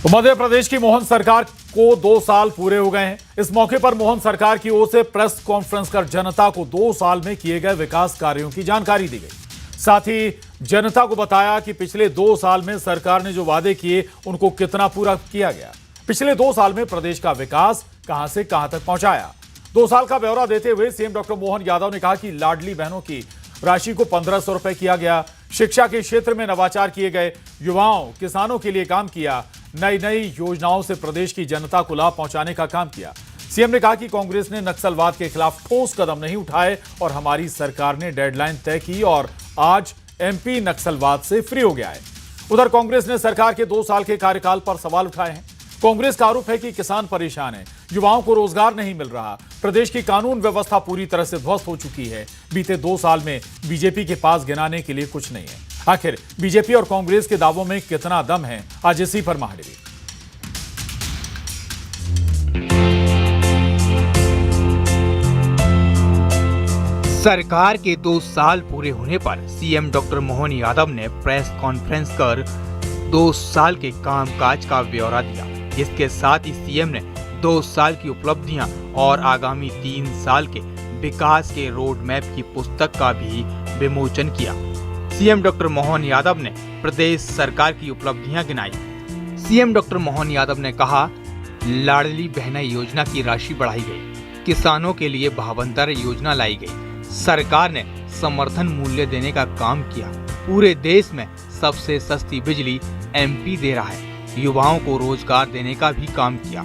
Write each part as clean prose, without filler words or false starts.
मध्य प्रदेश की मोहन सरकार को 2 साल पूरे हो गए हैं। इस मौके पर मोहन सरकार की ओर से प्रेस कॉन्फ्रेंस कर जनता को 2 साल में किए गए विकास कार्यों की जानकारी दी गई। साथ ही जनता को बताया कि पिछले 2 साल में सरकार ने जो वादे किए उनको कितना पूरा किया गया। पिछले 2 साल में प्रदेश का विकास कहां से कहां तक पहुंचाया। 2 साल का ब्यौरा देते हुए सीएम डॉक्टर मोहन यादव ने कहा कि लाडली बहनों की राशि को 1500 रुपए किया गया, शिक्षा के क्षेत्र में नवाचार किए गए, युवाओं किसानों के लिए काम किया, नई नई योजनाओं से प्रदेश की जनता को लाभ पहुंचाने का काम किया। सीएम ने कहा कि कांग्रेस ने नक्सलवाद के खिलाफ ठोस कदम नहीं उठाए और हमारी सरकार ने डेडलाइन तय की और आज एमपी नक्सलवाद से फ्री हो गया है। उधर कांग्रेस ने सरकार के 2 साल के कार्यकाल पर सवाल उठाए हैं। कांग्रेस का आरोप है कि किसान परेशान है, युवाओं को रोजगार नहीं मिल रहा, प्रदेश की कानून व्यवस्था पूरी तरह से ध्वस्त हो चुकी है। बीते 2 साल में बीजेपी के पास गिनाने के लिए कुछ नहीं है। आखिर बीजेपी और कांग्रेस के दावों में कितना दम है, आज इसी पर महाडीवी। सरकार के 2 साल पूरे होने पर सीएम डॉक्टर मोहन यादव ने प्रेस कॉन्फ्रेंस कर 2 साल के कामकाज का ब्यौरा दिया। इसके साथ ही सीएम ने 2 साल की उपलब्धियां और आगामी 3 साल के विकास के रोड मैप की पुस्तक का भी विमोचन किया। सीएम डॉक्टर मोहन यादव ने प्रदेश सरकार की उपलब्धियां गिनाई। सीएम डॉक्टर मोहन यादव ने कहा, लाडली बहना योजना की राशि बढ़ाई गई, किसानों के लिए भावंतर योजना लाई गई, सरकार ने समर्थन मूल्य देने का काम किया, पूरे देश में सबसे सस्ती बिजली एमपी दे रहा है, युवाओं को रोजगार देने का भी काम किया।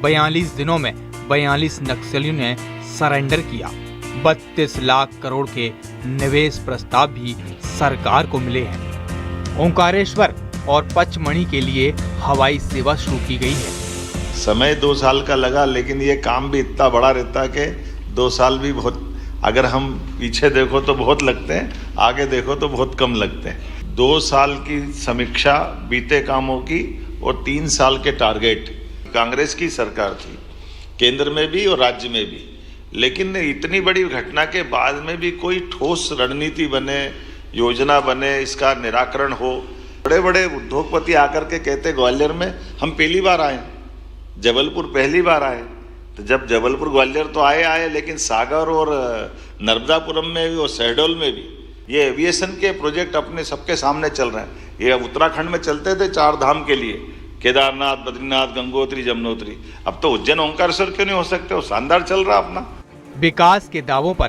42 दिनों में 42 नक्सलियों ने सरेंडर किया। 32 लाख करोड़ के निवेश प्रस्ताव भी सरकार को मिले हैं। ओंकारेश्वर और पचमढ़ी के लिए हवाई सेवा शुरू की गई है। समय 2 साल का लगा, लेकिन ये काम भी इतना बड़ा रहता कि 2 साल भी बहुत, अगर हम पीछे देखो तो बहुत लगते हैं, आगे देखो तो बहुत कम लगते हैं। 2 साल की समीक्षा बीते कामों की और 3 साल के टारगेट। कांग्रेस की सरकार थी, केंद्र में भी और राज्य में भी, लेकिन इतनी बड़ी घटना के बाद में भी कोई ठोस रणनीति बने, योजना बने, इसका निराकरण हो। बड़े बड़े उद्योगपति आकर के कहते ग्वालियर में हम पहली बार आए, जबलपुर पहली बार आए। तो जब जबलपुर ग्वालियर तो आए, लेकिन सागर और नर्मदापुरम में भी और शहडोल में भी ये एविएशन के प्रोजेक्ट अपने सबके सामने चल रहे हैं। ये उत्तराखंड में चलते थे 4 धाम के लिए, केदारनाथ, बद्रीनाथ, गंगोत्री, जमुनोत्री। अब तो उज्जैन ओंकारेश्वर क्यों नहीं हो सकते? वो शानदार चल रहा अपना। विकास के दावों पर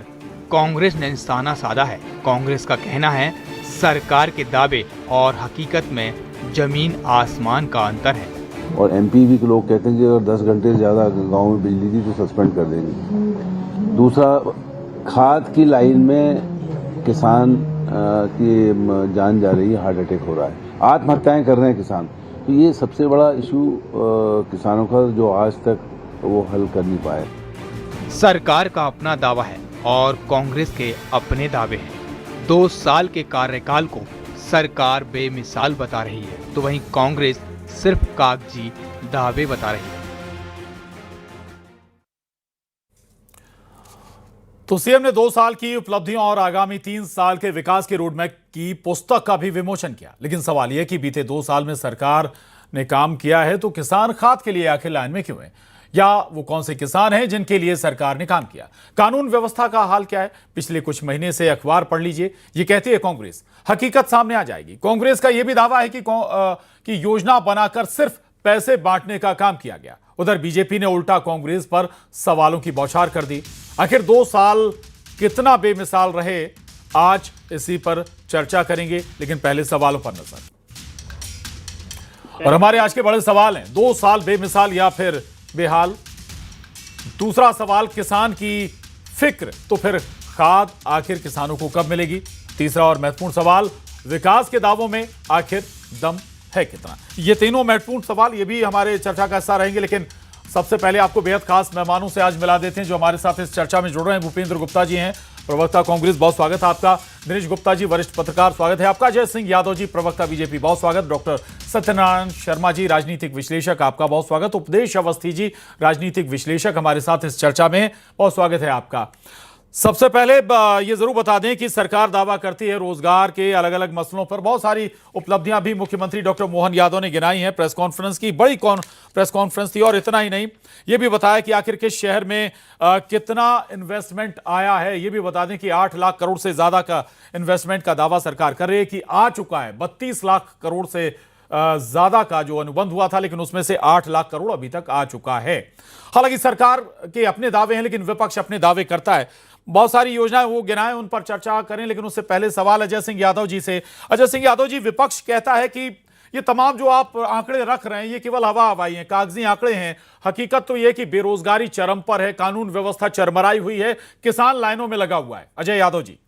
कांग्रेस ने निशाना साधा है। कांग्रेस का कहना है, सरकार के दावे और हकीकत में जमीन आसमान का अंतर है। और एमपी भी लोग कहते हैं कि अगर 10 घंटे से ज़्यादा गांव में बिजली दी तो सस्पेंड कर देंगे। दूसरा, खाद की लाइन में किसान की जान जा रही है, हार्ट अटैक हो रहा है, आत्महत्याएं कर रहे हैं किसान। तो ये सबसे बड़ा इशू किसानों का, जो आज तक वो हल कर नहीं पाए। सरकार का अपना दावा है और कांग्रेस के अपने दावे हैं। 2 साल के कार्यकाल को सरकार बेमिसाल बता रही है, तो वहीं कांग्रेस सिर्फ कागजी दावे बता रही है। तो सीएम ने 2 साल की उपलब्धियों और आगामी 3 साल के विकास के रोडमैप की पुस्तक का भी विमोचन किया। लेकिन सवाल यह कि बीते 2 साल में सरकार ने काम किया है तो किसान खाद के लिए आखिर लाइन में क्यों है, या वो कौन से किसान हैं जिनके लिए सरकार ने काम किया। कानून व्यवस्था का हाल क्या है, पिछले कुछ महीने से अखबार पढ़ लीजिए। ये कहती है कांग्रेस, हकीकत सामने आ जाएगी। कांग्रेस का यह भी दावा है कि योजना बनाकर सिर्फ पैसे बांटने का काम किया गया। उधर बीजेपी ने उल्टा कांग्रेस पर सवालों की बौछार कर दी। आखिर 2 साल कितना बेमिसाल रहे, आज इसी पर चर्चा करेंगे, लेकिन पहले सवालों पर नजर। और हमारे आज के बड़े सवाल हैं, 2 साल बेमिसाल या फिर बेहाल। दूसरा सवाल, किसान की फिक्र तो फिर खाद आखिर किसानों को कब मिलेगी। तीसरा और महत्वपूर्ण सवाल, विकास के दावों में आखिर दम है कितना। ये तीनों महत्वपूर्ण सवाल, ये भी हमारे चर्चा का हिस्सा रहेंगे। लेकिन सबसे पहले आपको बेहद खास मेहमानों से आज मिला देते हैं जो हमारे साथ इस चर्चा में जुड़ रहे हैं। भूपेंद्र गुप्ता जी हैं, प्रवक्ता कांग्रेस, बहुत स्वागत है आपका। दिनेश गुप्ता जी, वरिष्ठ पत्रकार, स्वागत है आपका। जय सिंह यादव जी, प्रवक्ता बीजेपी, बहुत स्वागत। डॉक्टर सत्यनारायण शर्मा जी, राजनीतिक विश्लेषक, आपका बहुत स्वागत। उपदेश अवस्थी जी, राजनीतिक विश्लेषक, हमारे साथ इस चर्चा में, बहुत स्वागत है आपका। सबसे पहले ये जरूर बता दें कि सरकार दावा करती है रोजगार के अलग अलग मसलों पर। बहुत सारी उपलब्धियां भी मुख्यमंत्री डॉक्टर मोहन यादव ने गिनाई हैं। प्रेस कॉन्फ्रेंस की बड़ी प्रेस कॉन्फ्रेंस थी। और इतना ही नहीं, ये भी बताया कि आखिर किस शहर में कितना इन्वेस्टमेंट आया है। ये भी बता दें कि 8 लाख करोड़ से ज्यादा का इन्वेस्टमेंट का दावा सरकार कर रही है कि आ चुका है। 32 लाख करोड़ से ज्यादा का जो अनुबंध हुआ था, लेकिन उसमें से 8 लाख करोड़ अभी तक आ चुका है। हालांकि सरकार के अपने दावे हैं, लेकिन विपक्ष अपने दावे करता है। बहुत सारी योजनाएं वो गिनाएं, उन पर चर्चा करें, लेकिन उससे पहले सवाल अजय सिंह यादव जी से। अजय सिंह यादव जी, विपक्ष कहता है कि ये तमाम जो आप आंकड़े रख रहे हैं ये केवल हवा हवाई हैं, कागजी आंकड़े हैं। हकीकत तो यह कि बेरोजगारी चरम पर है, कानून व्यवस्था चरमराई हुई है, किसान लाइनों में लगा हुआ है। अजय यादव जी।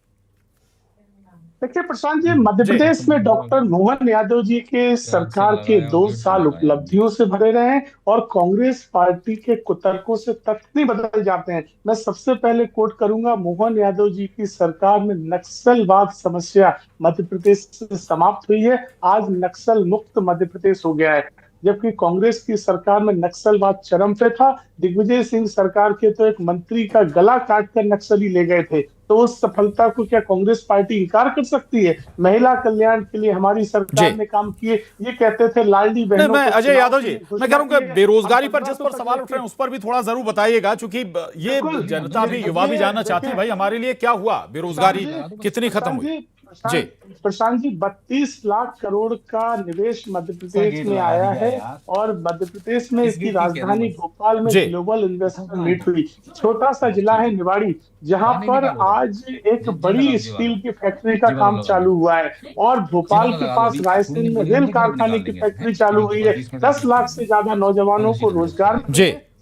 देखिए प्रशांत जी, मध्य प्रदेश में डॉक्टर मोहन यादव जी के सरकार के 2 साल उपलब्धियों से भरे रहे हैं और कांग्रेस पार्टी के कुतर्कों से तथ्य नहीं बदल जाते हैं। मैं सबसे पहले कोट करूंगा, मोहन यादव जी की सरकार में नक्सलवाद समस्या मध्य प्रदेश से समाप्त हुई है। आज नक्सल मुक्त मध्य प्रदेश हो गया है, जबकि कांग्रेस की सरकार में नक्सलवाद चरम पे था। दिग्विजय सिंह सरकार के तो एक मंत्री का गला काटकर नक्सली ले गए थे। तो उस सफलता को क्या कांग्रेस पार्टी इनकार कर सकती है? महिला कल्याण के लिए हमारी सरकार ने काम किए, ये कहते थे लाडली बहनों। मैं अजय यादव जी, मैं कह रहा हूं कि बेरोजगारी पर जिस पर सवाल उठ रहे हैं उस पर भी थोड़ा जरूर बताइएगा, क्योंकि ये जनता भी, युवा भी जानना चाहते हैं भाई हमारे लिए क्या हुआ, बेरोजगारी कितनी खत्म हुई। जी प्रशांत जी, 32 लाख करोड़ का निवेश मध्य प्रदेश में आया है और मध्य प्रदेश में इसकी राजधानी भोपाल में ग्लोबल इन्वेस्टर मीट हुई। छोटा सा जिला है निवाड़ी, जहां पर आज एक बड़ी स्टील की फैक्ट्री का काम चालू हुआ है और भोपाल के पास रायसेन में रेल कारखाने की फैक्ट्री चालू हुई है। 10 लाख से ज्यादा नौजवानों को रोजगार।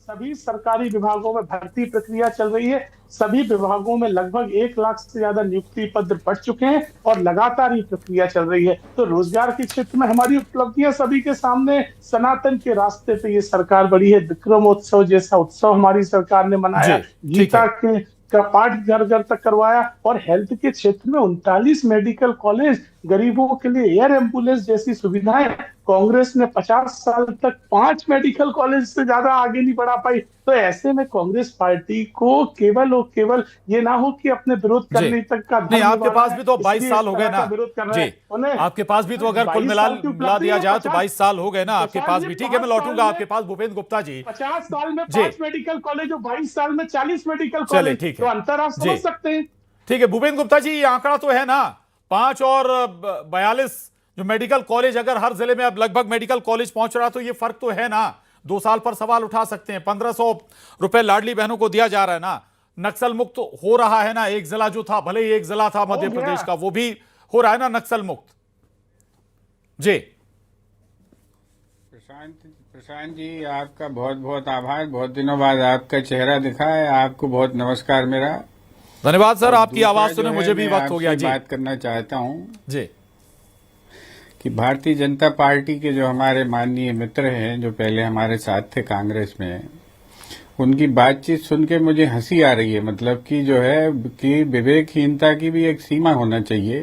सभी सरकारी विभागों में भर्ती प्रक्रिया चल रही है। सभी विभागों में लगभग 1 लाख से ज्यादा नियुक्ति पत्र बढ़ चुके हैं और लगातार ये प्रक्रिया चल रही है। तो रोजगार के क्षेत्र में हमारी उपलब्धियां सभी के सामने। सनातन के रास्ते पे ये सरकार बढ़ी है। विक्रमोत्सव जैसा उत्सव हमारी सरकार ने मनाया, गीता का पाठ घर घर तक करवाया और हेल्थ के क्षेत्र में 39 मेडिकल कॉलेज, गरीबों के लिए एयर एम्बुलेंस जैसी सुविधाएं। कांग्रेस ने 50 साल तक 5 मेडिकल कॉलेज से ज्यादा आगे नहीं बढ़ा पाई। तो ऐसे में कांग्रेस पार्टी को केवल और केवल ये ना हो कि अपने विरोध करने तक का नहीं, आपके पास भी तो 22 साल हो गए ना जी, आपके पास भी तो अगर कुल मिला दिया जाए तो 22 साल हो गए ना आपके पास भी। ठीक है, मैं लौटूंगा आपके पास। भूपेंद्र गुप्ता जी, 50 साल में 5 मेडिकल कॉलेज और 22 साल में 40 मेडिकल कॉलेज, ठीक है, तो अंतर आप समझ सकते हैं। ठीक है भूपेंद्र गुप्ता जी, ये आंकड़ा तो है ना 5 और 42 जो मेडिकल कॉलेज, अगर हर जिले में अब लगभग मेडिकल कॉलेज पहुंच रहा तो ये फर्क तो है ना। 2 साल पर सवाल उठा सकते हैं। 1500 रुपए लाडली बहनों को दिया जा रहा है ना। नक्सल मुक्त हो रहा है ना। एक जिला जो था, भले ही एक जिला था मध्य प्रदेश का, वो भी हो रहा है ना नक्सल मुक्त। जी प्रशांत जी, आपका बहुत बहुत आभार। बहुत दिनों बाद आपका चेहरा दिखा है, आपको बहुत नमस्कार मेरा। धन्यवाद सर, आपकी आवाज सुने मुझे भी वक्त हो गया जी। बात करना चाहता हूं जी कि भारतीय जनता पार्टी के जो हमारे माननीय मित्र हैं, जो पहले हमारे साथ थे कांग्रेस में, उनकी बातचीत सुन के मुझे हंसी आ रही है। मतलब कि जो है कि विवेकहीनता की भी एक सीमा होना चाहिए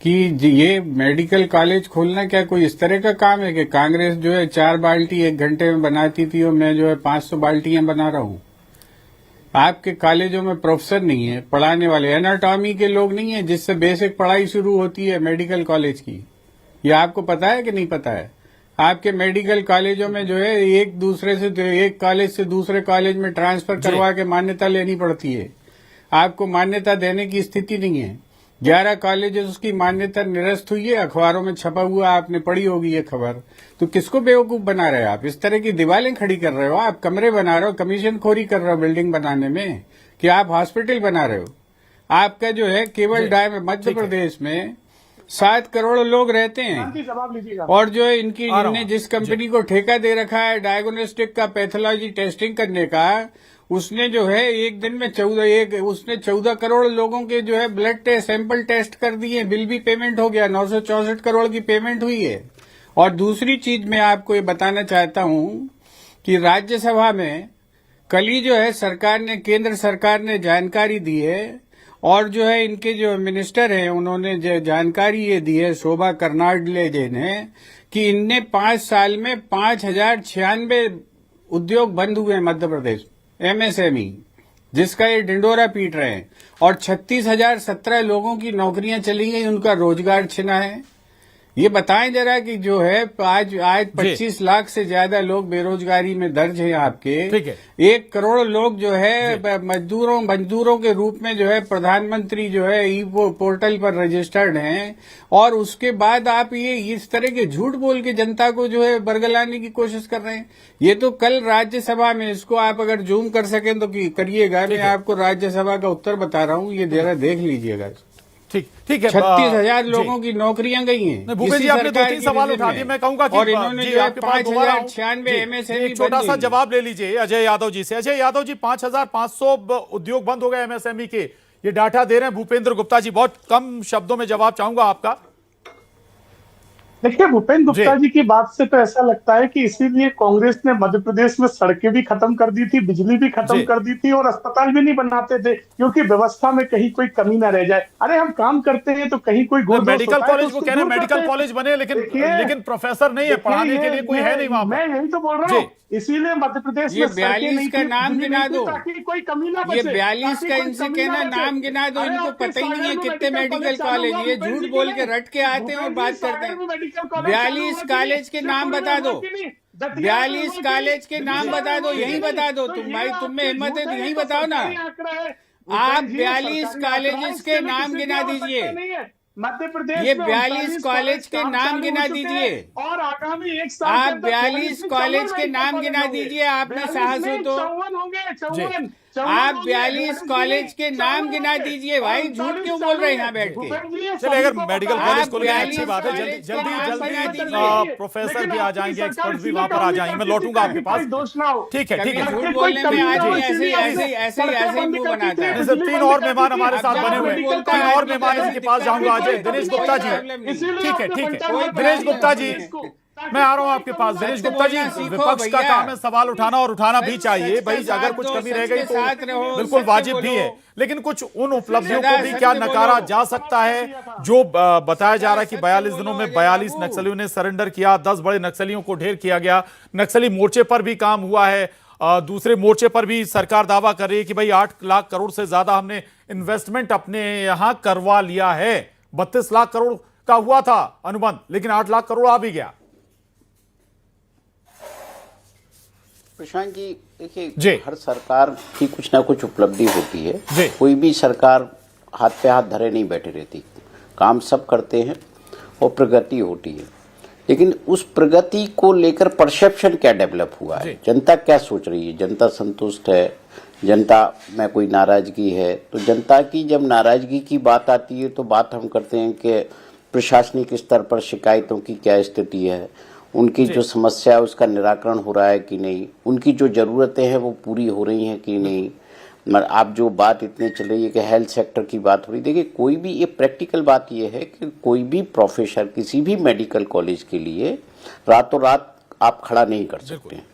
कि ये मेडिकल कॉलेज खोलना क्या कोई इस तरह का काम है कि कांग्रेस जो है 4 बाल्टी 1 घंटे में बनाती थी और मैं जो है 500 बाल्टियां बना रहा हूं। आपके कॉलेजों में प्रोफेसर नहीं है, पढ़ाने वाले एनाटॉमी के लोग नहीं है, जिससे बेसिक पढ़ाई शुरू होती है मेडिकल कॉलेज की। ये आपको पता है कि नहीं पता है? आपके मेडिकल कॉलेजों में जो है एक कॉलेज से दूसरे कॉलेज में ट्रांसफर करवा के मान्यता लेनी पड़ती है। आपको मान्यता देने की स्थिति नहीं है। 11 कॉलेज उसकी मान्यता निरस्त हुई है, अखबारों में छपा हुआ, आपने पढ़ी होगी ये खबर। तो किसको बेवकूफ बना रहे हो आप? इस तरह की दीवारें खड़ी कर रहे हो, आप कमरे बना रहे हो, कमीशन खोरी कर रहे हो बिल्डिंग बनाने में, कि आप हॉस्पिटल बना रहे हो। आपका जो है केवल मध्य प्रदेश में 7 करोड़ लोग रहते हैं और जो है इनने जिस कंपनी को ठेका दे रखा है डायग्नोस्टिक का, पैथोलॉजी टेस्टिंग करने का, उसने जो है एक दिन में 14 करोड़ लोगों के जो है ब्लड टेस्ट, सैंपल टेस्ट कर दिए। बिल भी पेमेंट हो गया, 964 करोड़ की पेमेंट हुई है। और दूसरी चीज मैं आपको ये बताना चाहता हूं कि राज्यसभा में कल ही जो है केंद्र सरकार ने जानकारी दी है और जो है इनके जो मिनिस्टर हैं उन्होंने जो जानकारी ये दी है, शोभा कर्नाडले जी ने, कि इनने 5 साल में 5096 उद्योग बंद हुए मध्य प्रदेश, MSME। जिसका ये ढिंडोरा पीट रहे हैं, और 36,017 लोगों की नौकरियां चली गई, उनका रोजगार छिना है। ये बताएं जरा कि जो है आज 25 लाख से ज्यादा लोग बेरोजगारी में दर्ज हैं आपके। ठीक है। 1 करोड़ लोग जो है मजदूरों के रूप में जो है प्रधानमंत्री जो है ई पोर्टल पर रजिस्टर्ड हैं, और उसके बाद आप ये इस तरह के झूठ बोल के जनता को जो है बरगलाने की कोशिश कर रहे हैं। ये तो कल राज्यसभा में, इसको आप अगर जूम कर सकें तो करिएगा। मैं आपको राज्यसभा का उत्तर बता रहा हूँ, ये जरा देख लीजिएगा। ठीक है। 36,000 लोगों की नौकरियां गई हैं। भूपेश जी, आपने 2-3 सवाल उठा दिए। मैं कहूंगा कि और इन्होंने जो है 5,096 MSME छोटा सा जवाब ले लीजिए अजय यादव जी से। अजय यादव जी, 5,500 उद्योग बंद हो गए MSME के, ये डाटा दे रहे हैं भूपेंद्र गुप्ता जी। बहुत कम शब्दों में जवाब चाहूंगा आपका। देखिए, भूपेंद्र गुप्ता जी की बात से तो ऐसा लगता है कि इसीलिए कांग्रेस ने मध्य प्रदेश में सड़कें भी खत्म कर दी थी, बिजली भी खत्म कर दी थी, और अस्पताल भी नहीं बनाते थे, क्योंकि व्यवस्था में कहीं कोई कमी ना रह जाए। अरे हम काम करते हैं तो कहीं कोई मेडिकल कॉलेज, वो कह रहे हैं मेडिकल कॉलेज बने, लेकिन प्रोफेसर नहीं है, पढ़ाने के लिए कोई है नहीं वहां पर। मैं यही तो बोल रहा हूँ, इसीलिए मध्य प्रदेश में 42 का नाम गिना दो, ताकि कोई कमी ना ये 42 का इनसे कहना नाम गिना दो। इनको पता ही नहीं है कितने मेडिकल कॉलेज, ये झूठ बोल के रट के आते हैं और बात करते हैं। 42 कॉलेज के नाम बता दो, 42 कॉलेज के नाम बता दो, यही बता दो। तुम भाई, तुम में हिम्मत है तो यही बताओ ना। आप 42 कॉलेजेस के नाम गिना दीजिए, मध्य प्रदेश ये 42 कॉलेज के नाम गिना दीजिए, और आगामी 1 साल आप 42 कॉलेज के नाम गिना दीजिए। आपने साहस हो तो 54 आप 42 कॉलेज के नाम गिना दीजिए। भाई झूठ क्यों बोल रहे हैं यहाँ बैठ के? चलिए, अगर मेडिकल कॉलेज खुल गए अच्छी बात है। जल्दी प्रोफेसर भी आ जाएंगे, एक्सपर्ट भी वहां पर आ जाएंगे। मैं लौटूंगा आपके पास। ठीक है। झूठ बोलने में आदमी ऐसे ही मुंह बनाता है। 3 और मेहमान हमारे साथ बने हुए हैं, 3 और मेहमान इनके पास जाऊंगा। अजय, दिनेश गुप्ता जी। ठीक है। दिनेश गुप्ता जी, मैं आ रहा हूं आपके पास। दिनेश गुप्ता जी, विपक्ष का काम है सवाल उठाना, और उठाना भी चाहिए भाई। अगर कुछ कमी रह गई तो बिल्कुल वाजिब भी है, लेकिन कुछ उन उपलब्धियों को भी क्या नकारा जा सकता है जो बताया जा रहा है कि 42 दिनों में 42 नक्सलियों ने सरेंडर किया, 10 बड़े नक्सलियों को ढेर किया गया। नक्सली मोर्चे पर भी काम हुआ है, दूसरे मोर्चे पर भी सरकार दावा कर रही है कि भाई 8 लाख करोड़ से ज्यादा हमने इन्वेस्टमेंट अपने यहां करवा लिया है। 32 लाख करोड़ का हुआ था अनुबंध, लेकिन 8 लाख करोड़ आ भी गया। प्रशांत जी, देखिए, हर सरकार की कुछ ना कुछ उपलब्धि होती है। कोई भी सरकार हाथ पे हाथ धरे नहीं बैठी रहती, काम सब करते हैं और प्रगति होती है। लेकिन उस प्रगति को लेकर परसेप्शन क्या डेवलप हुआ है, जनता क्या सोच रही है? जनता संतुष्ट है, जनता में कोई नाराजगी है? तो जनता की जब नाराजगी की बात आती है तो बात हम करते हैं कि प्रशासनिक स्तर पर शिकायतों की क्या स्थिति है, उनकी जो समस्या है उसका निराकरण हो रहा है कि नहीं, उनकी जो जरूरतें हैं वो पूरी हो रही हैं कि नहीं। आप जो बात इतनी चल रही है कि हेल्थ सेक्टर की बात हो रही, देखिए कोई भी, ये प्रैक्टिकल बात ये है कि कोई भी प्रोफेसर किसी भी मेडिकल कॉलेज के लिए रातों रात आप खड़ा नहीं कर सकते हैं,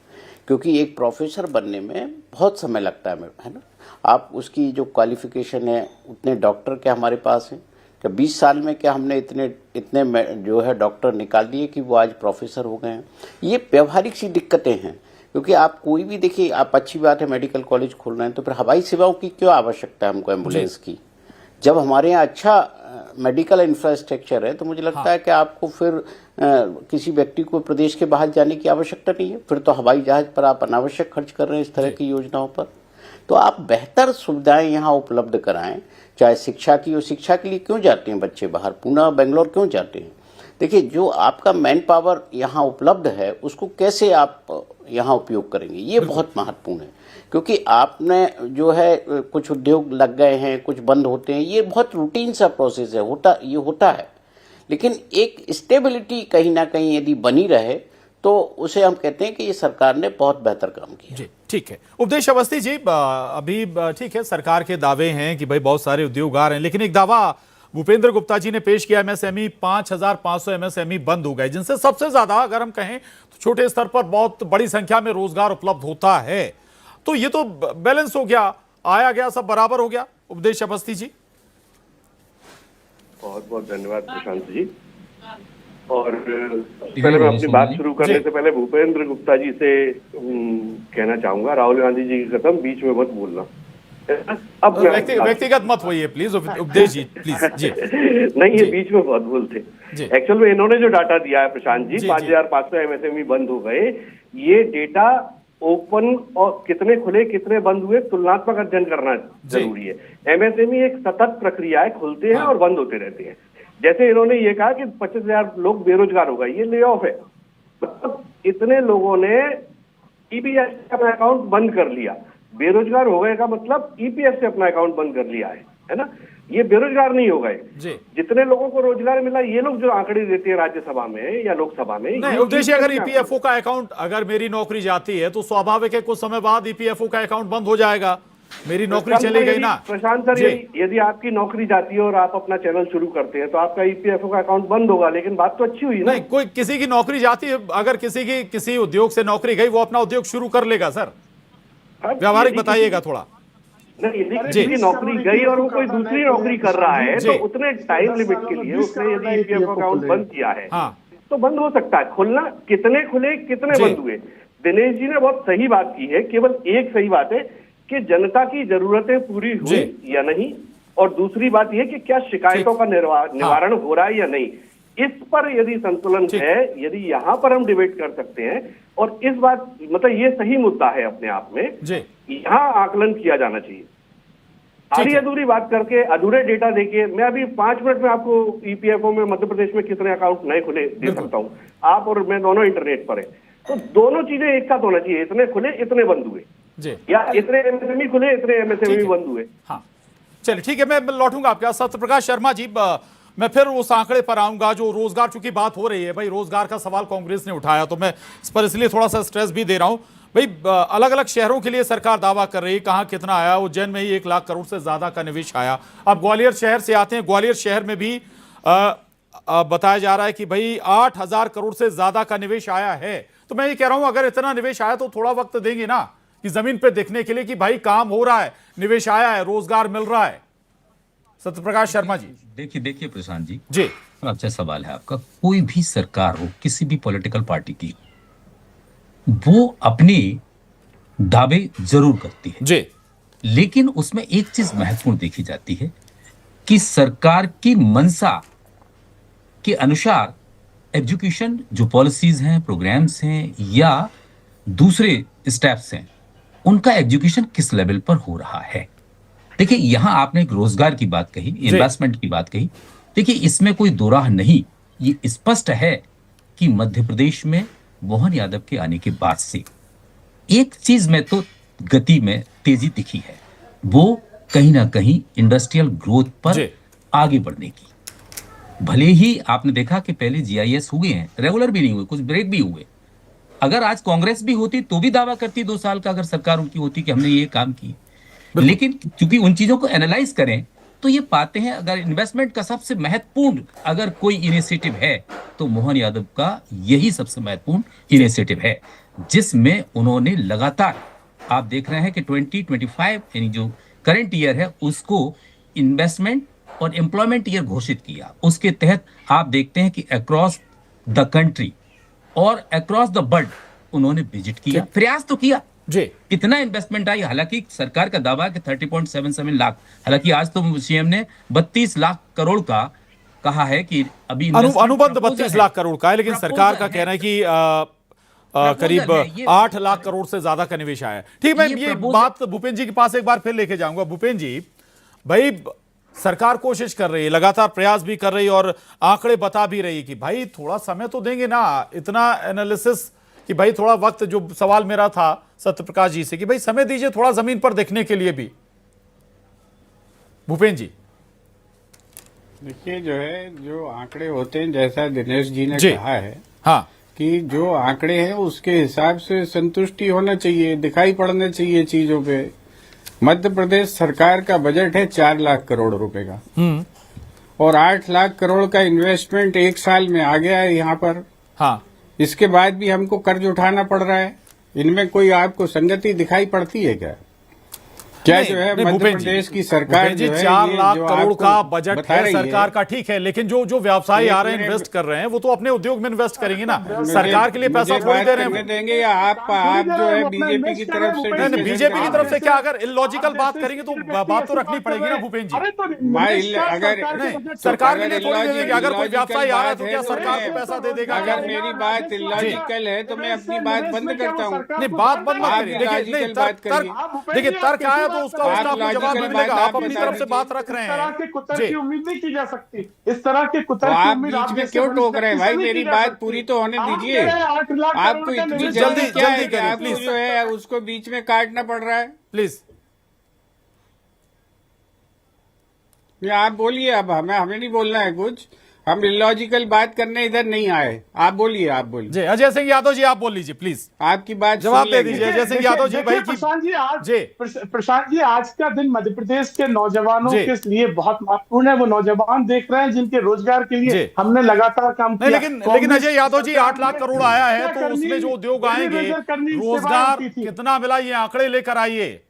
क्योंकि एक प्रोफेसर बनने में बहुत समय लगता है ना। आप उसकी जो क्वालिफिकेशन है, उतने डॉक्टर क्या हमारे पास हैं? कि 20 साल में क्या हमने इतने जो है डॉक्टर निकाल दिए कि वो आज प्रोफेसर हो गए हैं? ये व्यवहारिक सी दिक्कतें हैं, क्योंकि आप कोई भी देखिए, आप अच्छी बात है मेडिकल कॉलेज खोल रहे हैं, तो फिर हवाई सेवाओं की क्यों आवश्यकता है हमको, एम्बुलेंस की? जब हमारे यहाँ अच्छा मेडिकल इंफ्रास्ट्रक्चर है तो मुझे लगता है कि आपको फिर किसी व्यक्ति को प्रदेश के बाहर जाने की आवश्यकता नहीं है। फिर तो हवाई जहाज पर आप अनावश्यक खर्च कर रहे हैं इस तरह की योजनाओं पर। तो आप बेहतर सुविधाएं यहाँ उपलब्ध कराएं, चाहे शिक्षा की हो। शिक्षा के लिए क्यों जाते हैं बच्चे बाहर, पुणे बेंगलोर क्यों जाते हैं? देखिए, जो आपका मैन पावर यहाँ उपलब्ध है उसको कैसे आप यहाँ उपयोग करेंगे, ये बहुत महत्वपूर्ण है। क्योंकि आपने जो है कुछ उद्योग लग गए हैं, कुछ बंद होते हैं, ये बहुत रूटीन सा प्रोसेस है, होता है। लेकिन एक स्टेबिलिटी कहीं ना कहीं यदि बनी रहे तो उसे हम कहते हैं कि ये सरकार ने बहुत बेहतर काम किया। जी, ठीक है। उपदेश अवस्थी जी, अभी ठीक है, सरकार के दावे हैं कि भाई बहुत सारे उद्योग आ रहे हैं, लेकिन एक दावा भूपेंद्र गुप्ता जी ने पेश किया, एमएसएमई 5,500 एमएसएमई बंद हो गए, जिनसे सबसे ज्यादा अगर हम कहें तो छोटे स्तर पर बहुत बड़ी संख्या में रोजगार उपलब्ध होता है। तो ये तो बैलेंस हो गया, आया गया, सब बराबर हो गया। उपदेश अवस्थी जी, बहुत बहुत धन्यवाद प्रशांत जी। और पहले मैं अपनी बात शुरू करने से पहले भूपेंद्र गुप्ता जी से कहना चाहूंगा, राहुल गांधी जी की कसम बीच में मत बोलना। अब व्यक्तिगत मत होइए प्लीज, उपदेश जी प्लीज जी। नहीं, ये बीच में बहुत भूल थे। एक्चुअल में इन्होंने जो डाटा दिया है प्रशांत जी, 5,500 एमएसएमई बंद हो गए, ये डेटा ओपन और कितने खुले कितने बंद हुए तुलनात्मक अध्ययन करना जरूरी है। एमएसएमई एक सतत प्रक्रिया है, खुलते हैं और बंद होते रहते हैं। जैसे इन्होंने ये कहा कि 25,000 लोग बेरोजगार हो गए, ये ले ऑफ है, मतलब इतने लोगों ने ईपीएफ से अपना अकाउंट बंद कर लिया। बेरोजगार हो गए का मतलब ईपीएफ से अपना अकाउंट बंद कर लिया है ना। ये बेरोजगार नहीं हो गए, जितने लोगों को रोजगार मिला, ये लोग जो आंकड़े देते हैं राज्यसभा में या लोकसभा में। नहीं, उद्देश्य अगर ईपीएफओ का अकाउंट, अगर मेरी नौकरी जाती है तो स्वाभाविक है कुछ समय बाद ईपीएफओ का अकाउंट बंद हो जाएगा, मेरी नौकरी चली गई ना। प्रशांत सर, यदि आपकी नौकरी जाती है और आप अपना चैनल शुरू करते हैं तो आपका ईपीएफओ का अकाउंट बंद होगा, लेकिन बात तो अच्छी हुई ना। नहीं, कोई किसी की नौकरी जाती है, अगर किसी उद्योग से नौकरी गई, वो अपना उद्योग शुरू कर लेगा सर। व्यावहारिक बताइएगा थोड़ा। नहीं, यदि किसी की नौकरी गई और वो कोई दूसरी नौकरी कर रहा है तो उतने टाइम लिमिट के लिए उसने यदि ईपीएफ अकाउंट बंद किया है तो बंद हो सकता है। खुलना, कितने खुले कितने बंद हुए, दिनेश जी ने बहुत सही बात की है। केवल एक सही बात है कि जनता की जरूरतें पूरी हुई या नहीं, और दूसरी बात यह कि क्या शिकायतों का निवारण हो रहा है या नहीं। इस पर यदि संतुलन है, यदि यहाँ पर हम डिबेट कर सकते हैं, और इस बात मतलब ये सही मुद्दा है अपने आप में, यहाँ आकलन किया जाना चाहिए। आधी अधूरी बात करके, अधूरे डेटा देके, मैं अभी 5 मिनट में आपको ईपीएफओ में मध्य प्रदेश में कितने अकाउंट नए खुले दे सकता हूँ। आप और मैं दोनों इंटरनेट पर है, तो दोनों चीजें एक साथ होना चाहिए। इतने खुले इतने बंद हुए, या इतने एमएसएमई खुले इतने एमएसएमई बंद हुए। हाँ, चलिए ठीक है, मैं लौटूंगा आपके पास। सत्यप्रकाश शर्मा जी, मैं फिर उस आंकड़े पर आऊंगा जो रोजगार, चूंकि बात हो रही है भाई, रोजगार का सवाल कांग्रेस ने उठाया, तो मैं इस पर इसलिए थोड़ा सा स्ट्रेस भी दे रहा हूं भाई। अलग अलग शहरों के लिए सरकार दावा कर रही है, कहां कितना आया। उज्जैन में ही 1 लाख करोड़ से ज्यादा का निवेश आया। अब ग्वालियर शहर से आते हैं, ग्वालियर शहर में भी बताया जा रहा है कि भाई 8,000 करोड़ से ज्यादा का निवेश आया है। तो मैं ये कह रहा हूं, अगर इतना निवेश आया तो थोड़ा वक्त देंगे ना कि जमीन पे देखने के लिए कि भाई काम हो रहा है, निवेश आया है, रोजगार मिल रहा है। सत्यप्रकाश शर्मा जी। देखिए प्रशांत जी, अच्छा सवाल है आपका। कोई भी सरकार हो, किसी भी पॉलिटिकल पार्टी की, वो अपने दावे जरूर करती है लेकिन उसमें एक चीज महत्वपूर्ण देखी जाती है कि सरकार की मंशा के अनुसार एजुकेशन जो पॉलिसीज हैं, प्रोग्राम्स हैं या दूसरे स्टेप्स हैं, उनका एजुकेशन किस लेवल पर हो रहा है। देखिए, यहां आपने एक रोजगार की बात कही, इन्वेस्टमेंट की बात कही। देखिए, इसमें कोई दो राह नहीं, ये स्पष्ट है कि मध्य प्रदेश में मोहन यादव के आने के बाद से एक चीज में तो गति में तेजी दिखी है, वो कहीं ना कहीं इंडस्ट्रियल ग्रोथ पर आगे बढ़ने की। भले ही आपने देखा कि पहले जीआईएस हुए हैं, रेगुलर भी नहीं हुए, कुछ ब्रेक भी हुए। अगर आज कांग्रेस भी होती तो भी दावा करती 2 साल का, अगर सरकार उनकी होती कि हमने ये काम किए। लेकिन क्योंकि उन चीजों को एनालाइज करें तो ये पाते हैं, अगर इन्वेस्टमेंट का सबसे महत्वपूर्ण अगर कोई इनिशिएटिव है तो मोहन यादव का यही सबसे महत्वपूर्ण इनिशिएटिव है, जिसमें उन्होंने लगातार, आप देख रहे हैं कि 2025 यानी जो करंट ईयर है उसको इन्वेस्टमेंट और एम्प्लॉयमेंट ईयर घोषित किया। उसके तहत आप देखते हैं कि अक्रॉस द कंट्री और अक्रॉस द वर्ल्ड उन्होंने विजिट किया, प्रयास तो किया जी। कितना इन्वेस्टमेंट आई, हालांकि सरकार का दावा है कि 30.77 लाख, हालांकि आज तो सीएम ने 32 लाख करोड़ का कहा है कि अभी अनुबंध 32 लाख करोड़ का है, लेकिन सरकार का कहना है कि करीब 8 लाख करोड़ से ज्यादा का निवेश आया है। ठीक, मैं ये बात भूपेंद्र जी के पास एक बार फिर लेके जाऊंगा। भूपेंद्र जी, भाई सरकार कोशिश कर रही है, लगातार प्रयास भी कर रही है और आंकड़े बता भी रही है कि भाई थोड़ा समय तो देंगे ना, इतना एनालिसिस कि भाई थोड़ा वक्त, जो सवाल मेरा था सत्यप्रकाश जी से कि भाई समय दीजिए थोड़ा जमीन पर देखने के लिए भी। भूपेंद्र जी देखिए, जो है जो आंकड़े होते हैं, जैसा दिनेश जी ने कहा है कि जो आंकड़े हैं उसके हिसाब से संतुष्टि होना चाहिए, दिखाई पड़ना चाहिए चीजों पे। मध्य प्रदेश सरकार का बजट है 4 लाख करोड़ रुपए का और 8 लाख करोड़ का इन्वेस्टमेंट 1 साल में आ गया है यहाँ पर। इसके बाद भी हमको कर्ज उठाना पड़ रहा है। इनमें कोई आपको संगति दिखाई पड़ती है क्या? क्या जो है मध्य प्रदेश की सरकार जी जो है 4 ये लाख जो करोड़ का आपको बजट बता है रही सरकार का, ठीक है, लेकिन जो व्यवसायी आ रहे हैं इन्वेस्ट कर रहे हैं वो तो अपने उद्योग में इन्वेस्ट करेंगे ना, सरकार के लिए पैसा थोड़ी दे रहे हैं। देंगे या आप जो है बीजेपी की तरफ से? नहीं, बीजेपी की तरफ से क्या, अगर इलॉजिकल बात करेंगे तो बात तो रखनी पड़ेगी ना भूपेन जी। अगर नहीं, सरकार के लिए थोड़ी दे देंगे, अगर कोई व्यवसायी आ रहा है तो क्या सरकार को पैसा दे देगा? अगर मेरी बात इलॉजिकल है तो मैं अपनी बात बंद करता हूँ। नहीं, बात बंद मत करिए, देखिए तर्क आया तो उसका आपको जवाब भी मिलेगा, आप अपनी तरफ से बात रख रहे हैं। की उम्मीद नहीं की जा सकती, इस तरह के कुतर तो की आप उम्मीद बीच में क्यों टोक रहे हैं भाई? मेरी बात पूरी तो होने दीजिए। आपको इतनी जल्दी क्या है कि आपको जो है उसको बीच में काटना पड़ रहा है? प्लीज आप बोलिए, अब हमें नहीं बोलना है कुछ, हम इलॉजिकल बात करने इधर नहीं आए। आप बोलिए जी। अजय सिंह यादव जी आप बोल लीजिए प्लीज, आपकी बात जवाब दे दीजिए अजय सिंह यादव जी। भाई प्रशांत जी, आज का दिन मध्य प्रदेश के नौजवानों के लिए बहुत महत्वपूर्ण है। वो नौजवान देख रहे हैं जिनके रोजगार के लिए हमने लगातार काम किया। लेकिन अजय यादव जी 8 लाख करोड़ आया है तो उसमें जो उद्योग आएंगे, रोजगार कितना मिला, ये आंकड़े लेकर आइए।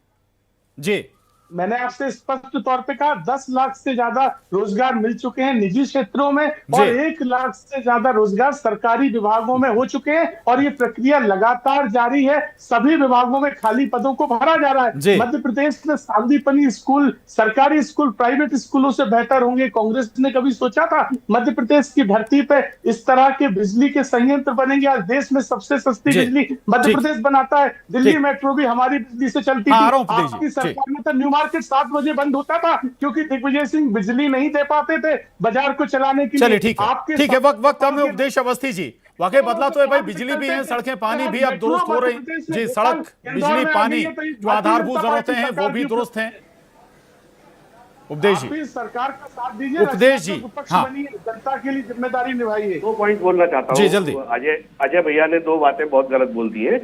जी, मैंने आपसे स्पष्ट तौर पे कहा 10 लाख से ज्यादा रोजगार मिल चुके हैं निजी क्षेत्रों में और 1 लाख से ज्यादा रोजगार सरकारी विभागों में हो चुके हैं और ये प्रक्रिया लगातार जारी है। सभी विभागों में खाली पदों को भरा जा रहा है। मध्य प्रदेश में सांदीपनी स्कूल, सरकारी स्कूल प्राइवेट स्कूलों से बेहतर होंगे। कांग्रेस ने कभी सोचा था मध्य प्रदेश की धरती पे इस तरह के बिजली के संयंत्र बनेंगे? आज देश में सबसे सस्ती बिजली मध्य प्रदेश बनाता है। दिल्ली मेट्रो भी हमारी बिजली से चलती थी। आपकी सरकार में तो न्यू मार्केट 7 बजे बंद होता था क्योंकि दिग्विजय सिंह बिजली नहीं दे पाते थे बाजार को चलाने के लिए। चलिए ठीक है, वक्त कम है। उपदेश अवस्थी जी, वाकई बदला तो है भाई, बिजली भी है, सड़कें पानी भी अब दुरुस्त हो रही जी, सड़क बिजली पानी जो आधारभूत जरूरतें हैं वो भी दुरुस्त हैं। उपदेश जी, सरकार का साथ दीजिए। उपदेश जी, हाँ, जनता के लिए जिम्मेदारी निभाइए। 2 पॉइंट बोलना चाहता हूँ जी जल्दी। अजय भैया ने 2 बातें बहुत गलत बोल दी है।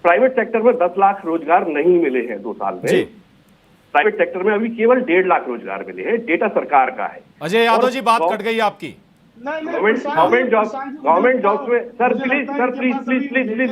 प्राइवेट सेक्टर में 10 लाख रोजगार नहीं मिले हैं 2 साल में। प्राइवेट सेक्टर में अभी केवल 1.5 लाख रोजगार मिले हैं। डेटा सरकार का है। अजय यादव जी बात कट गई आपकी। गवर्नमेंट जॉब्स में सर प्लीज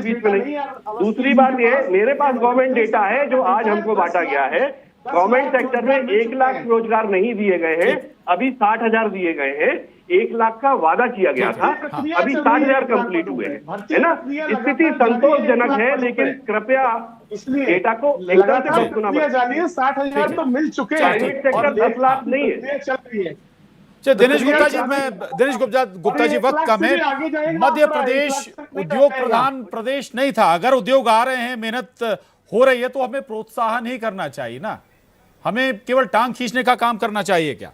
बीच में नहीं। दूसरी बात ये, मेरे पास गवर्नमेंट डेटा है जो आज हमको बांटा गया है। गवर्नमेंट सेक्टर में 1 लाख रोजगार नहीं दिए गए हैं, अभी 60,000 दिए गए हैं। 1 लाख का वादा किया गया था, अभी 60,000 कंप्लीट हुए हैं, है ना। स्थिति संतोषजनक है, लेकिन कृपया डेटा को एकदम से सुना। 60,000 तो मिल चुके हैं। प्राइवेट सेक्टर 10 लाख नहीं है। चल रही है। दिनेश गुप्ता जी वक्त कम है। मध्य प्रदेश उद्योग प्रधान प्रदेश नहीं था। अगर उद्योग आ रहे हैं, मेहनत हो रही है तो हमें प्रोत्साहन ही करना चाहिए ना, हमें केवल टांग खींचने का काम करना चाहिए क्या?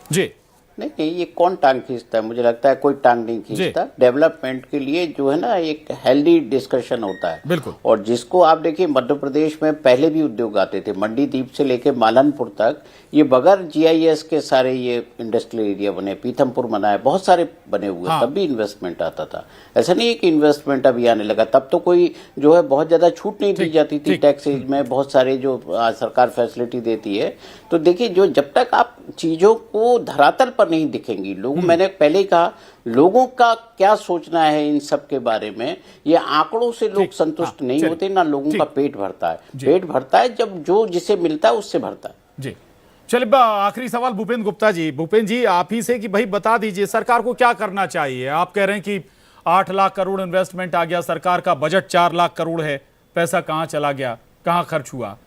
जी नहीं, ये कौन टांग खींचता है? मुझे लगता है कोई टांग नहीं खींचता। डेवलपमेंट के लिए जो है ना एक हेल्दी डिस्कशन होता है। बिल्कुल। और जिसको आप देखिए मध्य प्रदेश में पहले भी उद्योग आते थे, मंडीदीप से लेके मालनपुर तक, ये बगैर GIS के सारे ये इंडस्ट्रियल एरिया बने, पीथमपुर बना है, बहुत सारे बने हुए। हाँ। तब भी इन्वेस्टमेंट आता था। ऐसा नहीं है कि इन्वेस्टमेंट अभी आने लगा। तब तो कोई जो है बहुत ज्यादा छूट नहीं दी जाती थी टैक्सेज में, बहुत सारे जो सरकार फैसिलिटी देती है। तो देखिए, जो जब तक आप चीजों को धरातल पर नहीं दिखेंगी लोग, मैंने पहले ही कहा, लोगों का क्या सोचना है इन सब के बारे में, ये आंकड़ों से लोग संतुष्ट नहीं होते ना। लोगों का पेट भरता है। पेट भरता है जब जो जिसे मिलता है उससे भरता है। जी चलिए, आखिरी सवाल भूपेन गुप्ता जी। भूपेन जी आप ही से कि भाई बता दीजिए सरकार को क्या करना चाहिए। आप कह रहे हैं कि 8 लाख करोड़ इन्वेस्टमेंट आ गया, सरकार का बजट 4 लाख करोड़ है, पैसा कहां चला गया, कहां खर्च हुआ?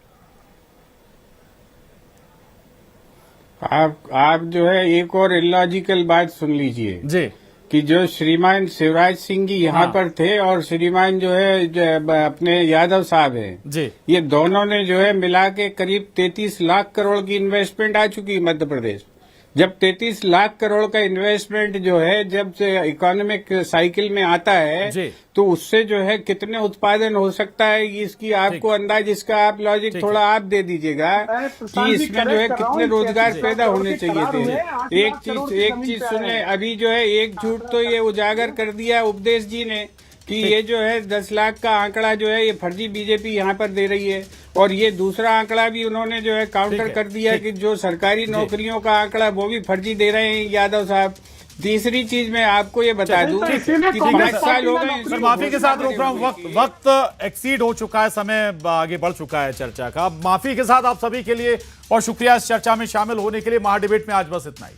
आप जो है एक और इलॉजिकल बात सुन लीजिए जी, कि जो श्रीमान शिवराज सिंह जी यहाँ पर थे और श्रीमान जो है अपने यादव साहब हैं जी, ये दोनों ने जो है मिला के करीब 33 लाख करोड़ की इन्वेस्टमेंट आ चुकी है मध्य प्रदेश। जब 33 लाख करोड़ का इन्वेस्टमेंट जो है जब से इकोनॉमिक साइकिल में आता है तो उससे जो है कितने उत्पादन हो सकता है इसकी आपको अंदाज, इसका आप लॉजिक थोड़ा आप दे दीजिएगा कि इसमें जो है कितने रोजगार पैदा होने चाहिए थे। एक चीज सुने, अभी जो है एक झूठ तो ये उजागर कर दिया उपदेश जी ने कि ये जो है 10 लाख का आंकड़ा जो है ये फर्जी बीजेपी यहाँ पर दे रही है। और ये दूसरा आंकड़ा भी उन्होंने जो है काउंटर कर दिया कि जो सरकारी नौकरियों का आंकड़ा वो भी फर्जी दे रहे हैं यादव साहब। तीसरी चीज मैं आपको ये बता दूं कि 5 साल हो गए। सर माफी के साथ रोक रहा हूं, वक्त एक्सीड हो चुका है, समय आगे बढ़ चुका है चर्चा का। माफी के साथ आप सभी के लिए और शुक्रिया इस चर्चा में शामिल होने के लिए। महाडिबेट में आज बस इतना ही।